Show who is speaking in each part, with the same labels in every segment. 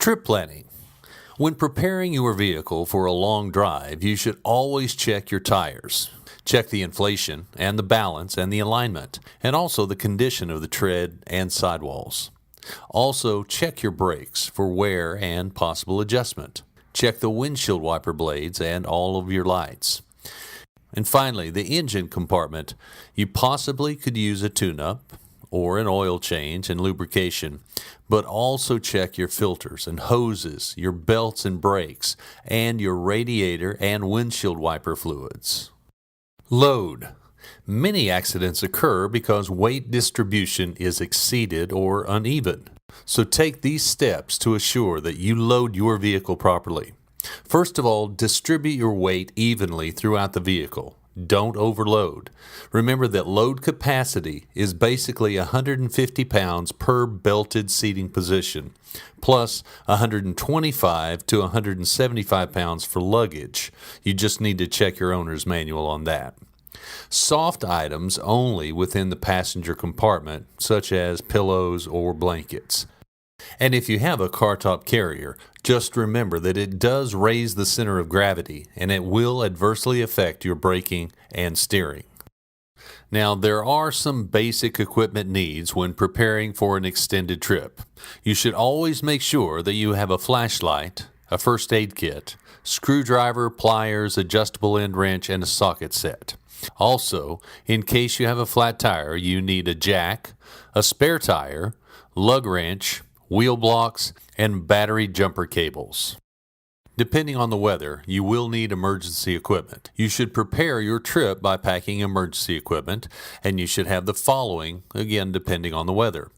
Speaker 1: Trip planning. When preparing your vehicle for a long drive, you should always check your tires. Check the inflation and the balance and the alignment, and also the condition of the tread and sidewalls. Also, check your brakes for wear and possible adjustment. Check the windshield wiper blades and all of your lights. And finally, the engine compartment. You possibly could use a tune-up or an oil change and lubrication, but also check your filters and hoses, your belts and brakes, and your radiator and windshield wiper fluids. Load. Many accidents occur because weight distribution is exceeded or uneven. So take these steps to assure that you load your vehicle properly. First of all, distribute your weight evenly throughout the vehicle. Don't overload. Remember that load capacity is basically 150 pounds per belted seating position, plus 125 to 175 pounds for luggage. You just need to check your owner's manual on that. Soft items only within the passenger compartment, such as pillows or blankets. And if you have a car-top carrier, just remember that it does raise the center of gravity, and it will adversely affect your braking and steering. Now, there are some basic equipment needs when preparing for an extended trip. You should always make sure that you have a flashlight, a first aid kit, screwdriver, pliers, adjustable end wrench, and a socket set. Also, in case you have a flat tire, you need a jack, a spare tire, lug wrench, wheel blocks, and battery jumper cables. Depending on the weather, you will need emergency equipment. You should prepare your trip by packing emergency equipment, and you should have the following, again depending on the weather: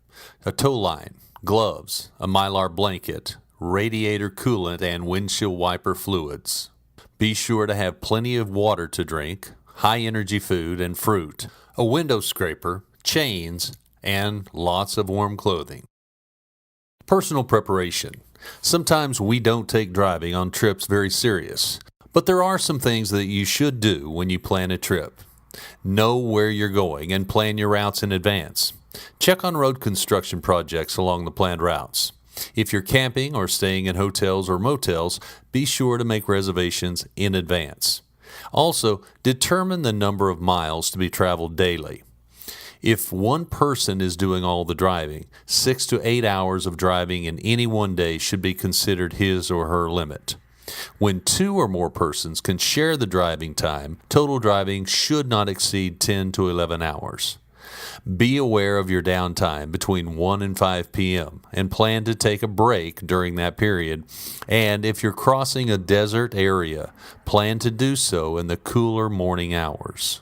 Speaker 1: a tow line, gloves, a Mylar blanket, radiator coolant, and windshield wiper fluids. Be sure to have plenty of water to drink, high-energy food and fruit, a window scraper, chains, and lots of warm clothing. Personal preparation. Sometimes we don't take driving on trips very serious, but there are some things that you should do when you plan a trip. Know where you're going and plan your routes in advance. Check on road construction projects along the planned routes. If you're camping or staying in hotels or motels, be sure to make reservations in advance. Also, determine the number of miles to be traveled daily. If one person is doing all the driving, 6 to 8 hours of driving in any one day should be considered his or her limit. When 2 or more persons can share the driving time, total driving should not exceed 10 to 11 hours. Be aware of your downtime between 1 and 5 p.m. and plan to take a break during that period. And if you're crossing a desert area, plan to do so in the cooler morning hours.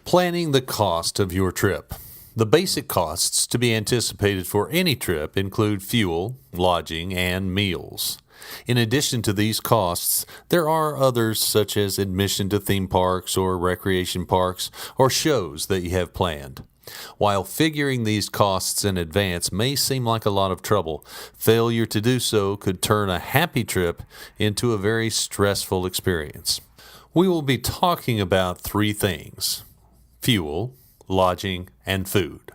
Speaker 1: Planning the cost of your trip. The basic costs to be anticipated for any trip include fuel, lodging, and meals. In addition to these costs, there are others such as admission to theme parks or recreation parks or shows that you have planned. While figuring these costs in advance may seem like a lot of trouble, failure to do so could turn a happy trip into a very stressful experience. We will be talking about 3 things: fuel, lodging, and food.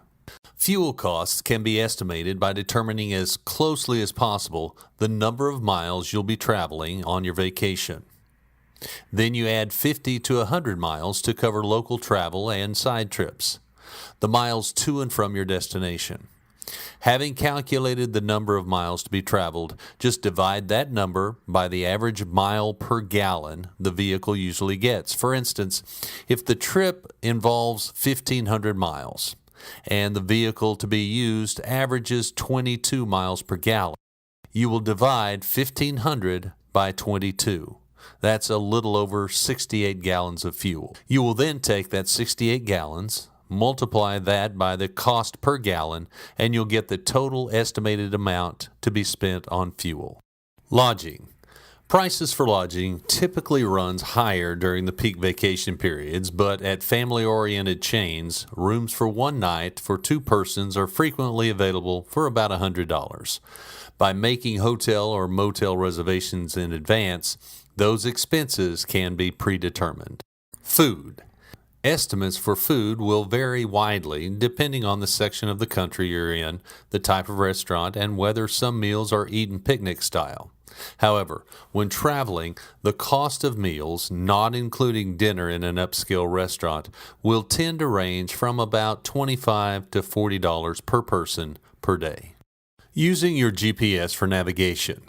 Speaker 1: Fuel costs can be estimated by determining as closely as possible the number of miles you'll be traveling on your vacation. Then you add 50 to 100 miles to cover local travel and side trips, the miles to and from your destination. Having calculated the number of miles to be traveled, just divide that number by the average mile per gallon the vehicle usually gets. For instance, if the trip involves 1,500 miles and the vehicle to be used averages 22 miles per gallon, you will divide 1,500 by 22. That's a little over 68 gallons of fuel. You will then take that 68 gallons, multiply that by the cost per gallon, and you'll get the total estimated amount to be spent on fuel. Lodging. Prices for lodging typically runs higher during the peak vacation periods, but at family-oriented chains, rooms for one night for 2 persons are frequently available for about $100. By making hotel or motel reservations in advance, those expenses can be predetermined. Food. Estimates for food will vary widely depending on the section of the country you're in, the type of restaurant, and whether some meals are eaten picnic style. However, when traveling, the cost of meals, not including dinner in an upscale restaurant, will tend to range from about $25 to $40 per person per day. Using your GPS for navigation.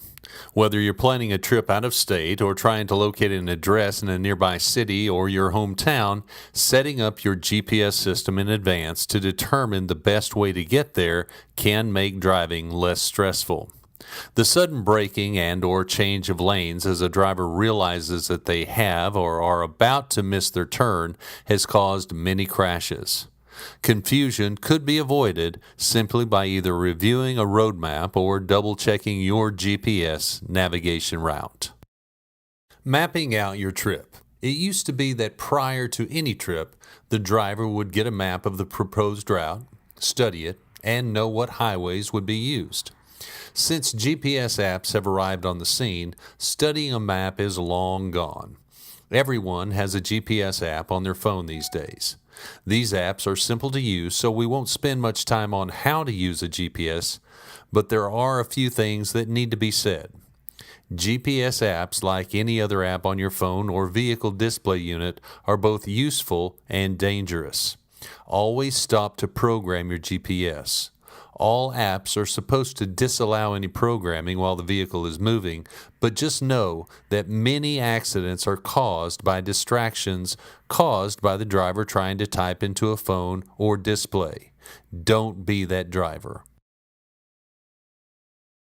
Speaker 1: Whether you're planning a trip out of state or trying to locate an address in a nearby city or your hometown, setting up your GPS system in advance to determine the best way to get there can make driving less stressful. The sudden braking and/or change of lanes as a driver realizes that they have or are about to miss their turn has caused many crashes. Confusion could be avoided simply by either reviewing a road map or double-checking your GPS navigation route. Mapping out your trip. It used to be that prior to any trip, the driver would get a map of the proposed route, study it, and know what highways would be used. Since GPS apps have arrived on the scene, studying a map is long gone. Everyone has a GPS app on their phone these days. These apps are simple to use, so we won't spend much time on how to use a GPS, but there are a few things that need to be said. GPS apps, like any other app on your phone or vehicle display unit, are both useful and dangerous. Always stop to program your GPS. All apps are supposed to disallow any programming while the vehicle is moving, but just know that many accidents are caused by distractions caused by the driver trying to type into a phone or display. Don't be that driver.